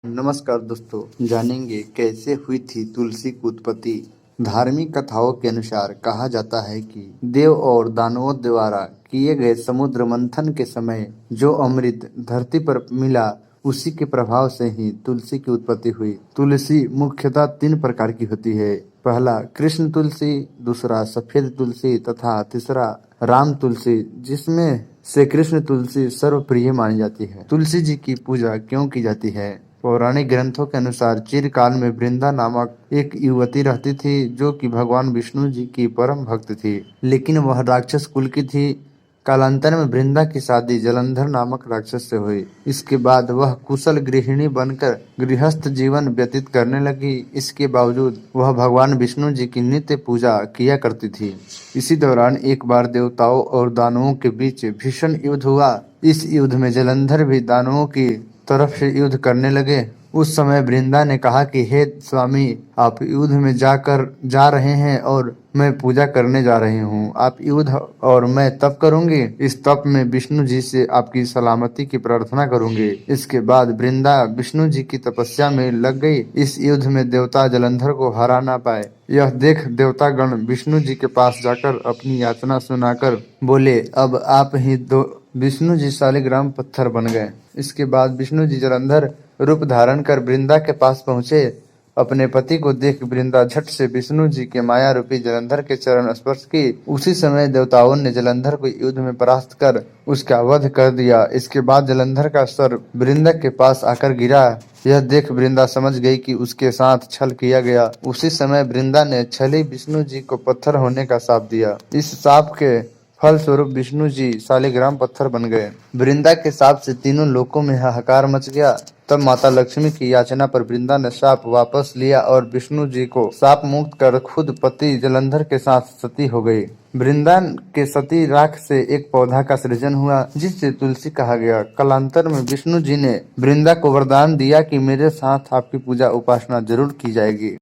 नमस्कार दोस्तों, जानेंगे कैसे हुई थी तुलसी की उत्पत्ति। धार्मिक कथाओं के अनुसार कहा जाता है कि देव और दानवों द्वारा किए गए समुद्र मंथन के समय जो अमृत धरती पर मिला, उसी के प्रभाव से ही तुलसी की उत्पत्ति हुई। तुलसी मुख्यतः 3 प्रकार की होती है। पहला कृष्ण तुलसी, दूसरा सफेद तुलसी तथा तीसरा राम तुलसी, जिसमें से कृष्ण तुलसी सर्वप्रिय मानी जाती है। तुलसी जी की पूजा क्यों की जाती है? पौराणिक ग्रंथों के अनुसार चिरकाल में वृंदा नामक एक युवती रहती थी जो कि भगवान विष्णु जी की परम भक्त थी, लेकिन वह राक्षस कुल की थी। कालांतर में वृंदा की शादी जलंधर नामक राक्षस से हुई। इसके बाद वह कुशल गृहिणी बनकर गृहस्थ जीवन व्यतीत करने लगी। इसके बावजूद वह भगवान विष्णु जी की नित्य पूजा किया करती थी। इसी दौरान एक बार देवताओं और दानवों के बीच भीषण युद्ध हुआ। इस युद्ध में जलंधर भी दानवों की तरफ से युद्ध करने लगे। उस समय वृंदा ने कहा कि हे स्वामी, आप युद्ध में जा रहे हैं और मैं पूजा करने जा रही हूँ। आप युद्ध और मैं तप करूंगी। इस तप में विष्णु जी से आपकी सलामती की प्रार्थना करूंगी। इसके बाद वृंदा विष्णु जी की तपस्या में लग गई। इस युद्ध में देवता जलंधर को हरा ना पाए। यह देख देवतागण विष्णु जी के पास जाकर अपनी याचना सुनाकर बोले, अब आप ही दो। विष्णु जी शालिग्राम पत्थर बन गए। इसके बाद विष्णु जी जलंधर रूप धारण कर वृंदा के पास पहुंचे। अपने पति को देख वृंदा झट से विष्णु जी के माया रूपी जलंधर के चरण स्पर्श की। उसी समय देवताओं ने जलंधर को युद्ध में परास्त कर उसका वध कर दिया। इसके बाद जलंधर का सर वृंदा के पास आकर गिरा। यह देख वृंदा समझ गई कि उसके साथ छल किया गया। उसी समय वृंदा ने छली विष्णु जी को पत्थर होने का शाप दिया। इस शाप के फल स्वरूप विष्णु जी शालिग्राम पत्थर बन गए। वृंदा के शाप से तीनों लोकों में हाहाकार मच गया। तब माता लक्ष्मी की याचना पर वृंदा ने शाप वापस लिया और विष्णु जी को शाप मुक्त कर खुद पति जलंधर के साथ सती हो गई। वृंदा के सती राख से एक पौधा का सृजन हुआ जिससे तुलसी कहा गया। कालांतर में विष्णु जी ने वृंदा को वरदान दिया कि मेरे साथ आपकी पूजा उपासना जरूर की जाएगी।